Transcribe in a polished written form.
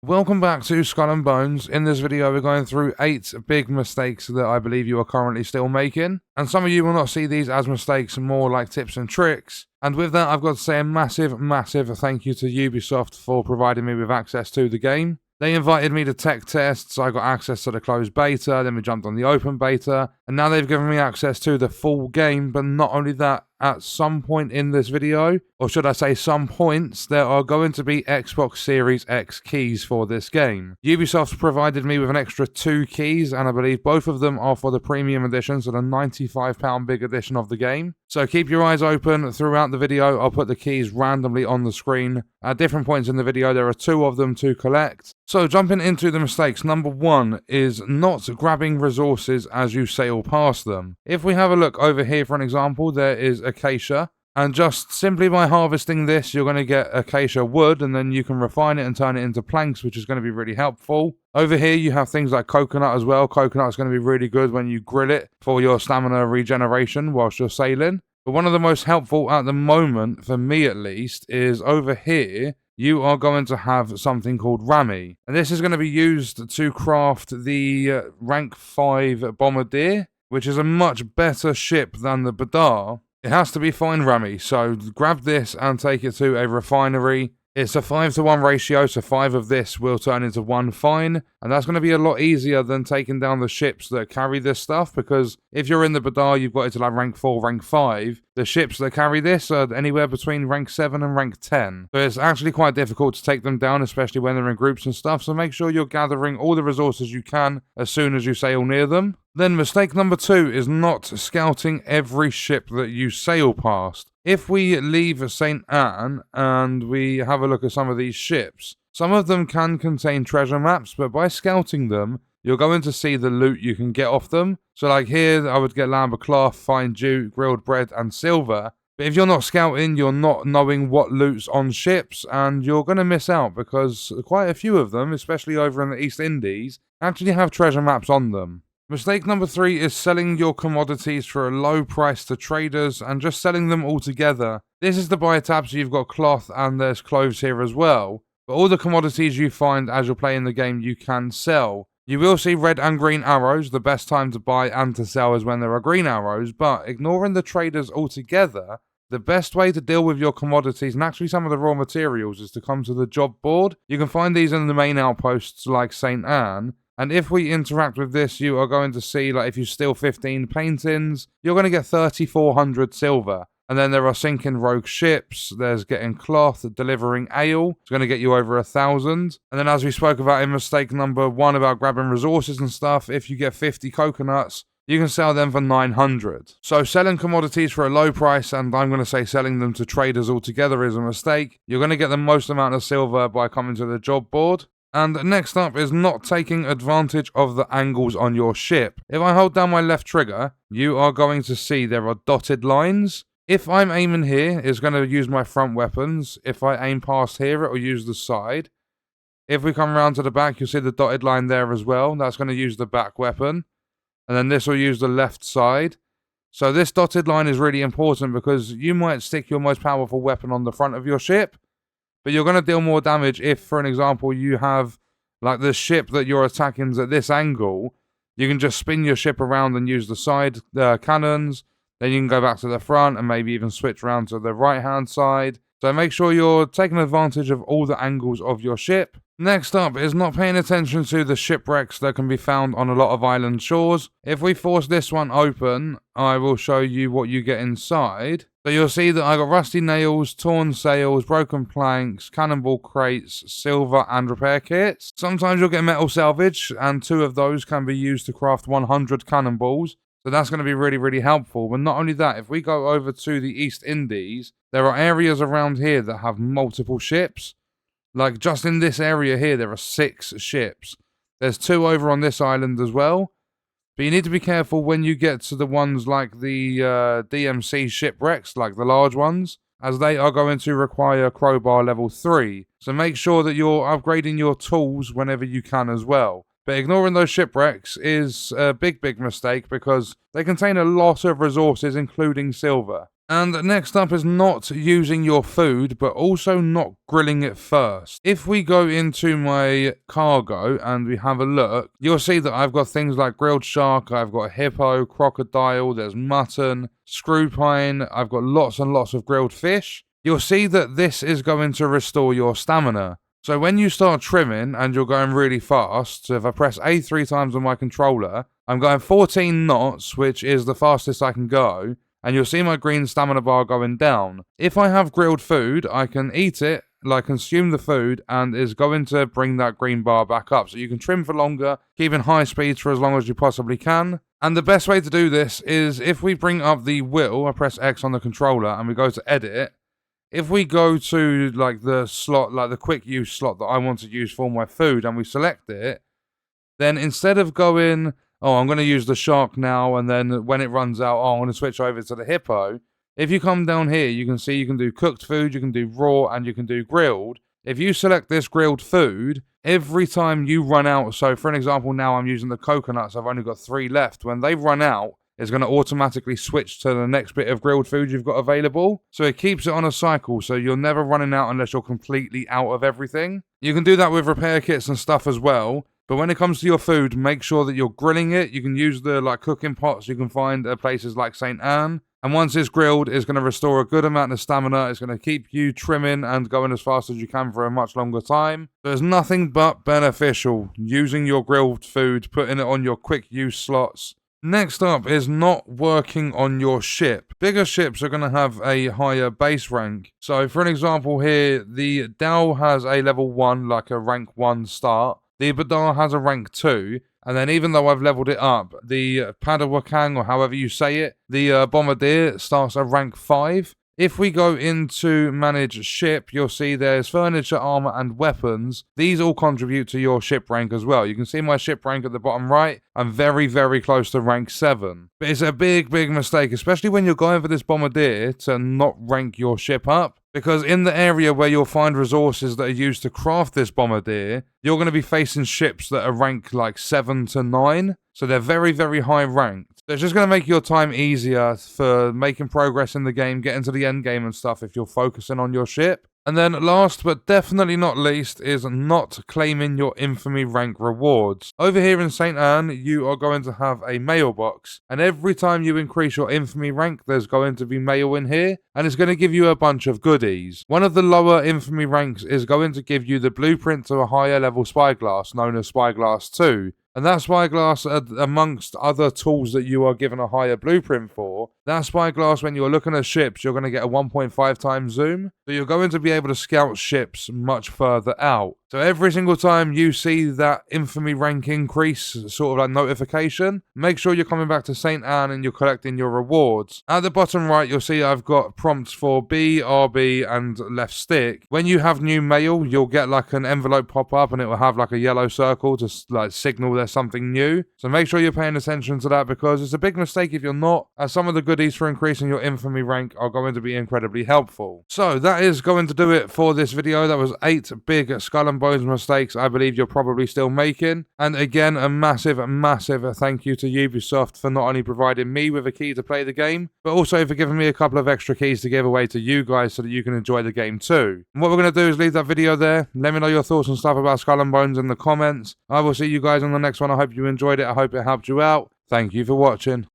Welcome back to Skull and Bones. In this video, we're going through 8 big mistakes that I believe you are currently still making. And some of you will not see these as mistakes, more like tips and tricks. And with that, I've got to say a massive thank you to Ubisoft for providing me with access to the game. They invited me to tech tests, I got access to the closed beta, then we jumped on the open beta, and now they've given me access to the full game. But not only that, at some point in this video, or should I say some points, there are going to be Xbox Series X keys for this game. Ubisoft provided me with an extra 2 keys, and I believe both of them are for the premium edition, so the £95 big edition of the game. So keep your eyes open throughout the video. I'll put the keys randomly on the screen. At different points in the video, there are 2 of them to collect. So jumping into the mistakes, number 1 is not grabbing resources as you sail past them. If we have a look over here, for an example, there is acacia, and just simply by harvesting this, you're going to get acacia wood, and then you can refine it and turn it into planks, which is going to be really helpful. Over here, you have things like coconut as well. Coconut is going to be really good when you grill it for your stamina regeneration whilst you're sailing. But one of the most helpful at the moment, for me at least, is over here. You are going to have something called Rami, and this is going to be used to craft the rank 5 bombardier, which is a much better ship than the Badar. It has to be fine Rami, so grab this and take it to a refinery. It's a 5-to-1 ratio, so 5 of this will turn into 1 fine, and that's going to be a lot easier than taking down the ships that carry this stuff, because if you're in the Badar, you've got it to like rank 4, rank 5. The ships that carry this are anywhere between rank 7 and rank 10. So it's actually quite difficult to take them down, especially when they're in groups and stuff, so make sure you're gathering all the resources you can as soon as you sail near them. Then mistake number 2 is not scouting every ship that you sail past. If we leave St. Anne and we have a look at some of these ships, some of them can contain treasure maps, but by scouting them, you're going to see the loot you can get off them. So like here, I would get lamb of cloth, fine jute, grilled bread, and silver. But if you're not scouting, you're not knowing what loot's on ships, and you're going to miss out because quite a few of them, especially over in the East Indies, actually have treasure maps on them. Mistake number 3 is selling your commodities for a low price to traders and just selling them all together. This is the buy tab, so you've got cloth and there's clothes here as well. But all the commodities you find as you're playing the game you can sell. You will see red and green arrows. The best time to buy and to sell is when there are green arrows, but ignoring the traders altogether, the best way to deal with your commodities and actually some of the raw materials is to come to the job board. You can find these in the main outposts like St. Anne. And if we interact with this, you are going to see, like, if you steal 15 paintings, you're going to get 3,400 silver. And then there are sinking rogue ships, there's getting cloth, delivering ale, it's going to get you over 1,000. And then as we spoke about in mistake number 1 about grabbing resources and stuff, if you get 50 coconuts, you can sell them for 900. So selling commodities for a low price, and I'm going to say selling them to traders altogether, is a mistake. You're going to get the most amount of silver by coming to the job board. And next up is not taking advantage of the angles on your ship. If I hold down my left trigger, you are going to see there are dotted lines. If I'm aiming here, it's going to use my front weapons. If I aim past here, it will use the side. If we come around to the back, you'll see the dotted line there as well. That's going to use the back weapon. And then this will use the left side. So this dotted line is really important because you might stick your most powerful weapon on the front of your ship, but you're going to deal more damage if, for an example, you have like the ship that you're attacking is at this angle. You can just spin your ship around and use the side cannons. Then you can go back to the front and maybe even switch around to the right-hand side. So make sure you're taking advantage of all the angles of your ship. Next up is not paying attention to the shipwrecks that can be found on a lot of island shores. If we force this one open, I will show you what you get inside. So you'll see that I got rusty nails, torn sails, broken planks, cannonball crates, silver and repair kits. Sometimes you'll get metal salvage, and 2 of those can be used to craft 100 cannonballs. So that's going to be really helpful. But not only that, if we go over to the East Indies, there are areas around here that have multiple ships. Like just in this area here, there are 6 ships. There's 2 over on this island as well. But you need to be careful when you get to the ones like the DMC shipwrecks, like the large ones, as they are going to require crowbar level 3. So make sure that you're upgrading your tools whenever you can as well. But ignoring those shipwrecks is a big mistake because they contain a lot of resources, including silver. And next up is not using your food, but also not grilling it first. If we go into my cargo and we have a look, you'll see that I've got things like grilled shark, I've got hippo, crocodile, there's mutton, screw pine, I've got lots and lots of grilled fish. You'll see that this is going to restore your stamina. So when you start trimming and you're going really fast, so if I press A 3 times on my controller, I'm going 14 knots, which is the fastest I can go, and you'll see my green stamina bar going down. If I have grilled food, I can eat it, like consume the food, and is going to bring that green bar back up. So you can trim for longer, keeping high speeds for as long as you possibly can. And the best way to do this is if we bring up the wheel, I press X on the controller, and we go to edit. If we go to like the slot, like the quick use slot that I want to use for my food, and we select it, then instead of going, oh, I'm going to use the shark now, and then when it runs out, oh, I'm going to switch over to the hippo. If you come down here, you can see you can do cooked food, you can do raw, and you can do grilled. If you select this grilled food, every time you run out, so for an example, now I'm using the coconuts, I've only got 3 left. When they run out, it's going to automatically switch to the next bit of grilled food you've got available. So it keeps it on a cycle, so you're never running out unless you're completely out of everything. You can do that with repair kits and stuff as well. But when it comes to your food, make sure that you're grilling it. You can use the cooking pots you can find at places like St. Anne. And once it's grilled, it's going to restore a good amount of stamina. It's going to keep you trimming and going as fast as you can for a much longer time. There's nothing but beneficial using your grilled food, putting it on your quick use slots. Next up is not working on your ship. Bigger ships are going to have a higher base rank. So for an example here, the Dhow has a level 1, like a rank 1 start. The Badar has a rank 2, and then even though I've leveled it up, the Padawakang, or however you say it, the Bombardier starts at rank 5. If we go into manage ship, you'll see there's furniture, armor, and weapons. These all contribute to your ship rank as well. You can see my ship rank at the bottom right. I'm very, very close to rank 7. But it's a big, big mistake, especially when you're going for this Bombardier, to not rank your ship up. Because in the area where you'll find resources that are used to craft this Bombardier, you're going to be facing ships that are ranked like 7 to 9. So they're very, very high ranked. So it's just going to make your time easier for making progress in the game, getting to the end game and stuff if you're focusing on your ship. And then last but definitely not least is not claiming your infamy rank rewards. Over here in St. Anne, you are going to have a mailbox, and every time you increase your infamy rank, there's going to be mail in here, and it's going to give you a bunch of goodies. One of the lower infamy ranks is going to give you the blueprint to a higher level spyglass, known as Spyglass 2. And that spyglass, amongst other tools that you are given a higher blueprint for, that spyglass, when you're looking at ships, you're going to get a 1.5 times zoom. So you're going to be able to scout ships much further out. So every single time you see that infamy rank increase, sort of like notification, make sure you're coming back to St. Anne and you're collecting your rewards. At the bottom right, you'll see I've got prompts for B, RB, and left stick. When you have new mail, you'll get like an envelope pop up and it will have like a yellow circle to like signal there's something new. So make sure you're paying attention to that, because it's a big mistake if you're not, as some of the goodies for increasing your infamy rank are going to be incredibly helpful. So that is going to do it for this video. That was 8 big Skull and Bones mistakes I believe you're probably still making. And again, a massive thank you to Ubisoft for not only providing me with a key to play the game, but also for giving me a couple of extra keys to give away to you guys so that you can enjoy the game too. And what we're going to do is leave that video there. Let me know your thoughts and stuff about Skull and Bones in the comments. I will see you guys on the next one. I hope you enjoyed it. I hope it helped you out. Thank you for watching.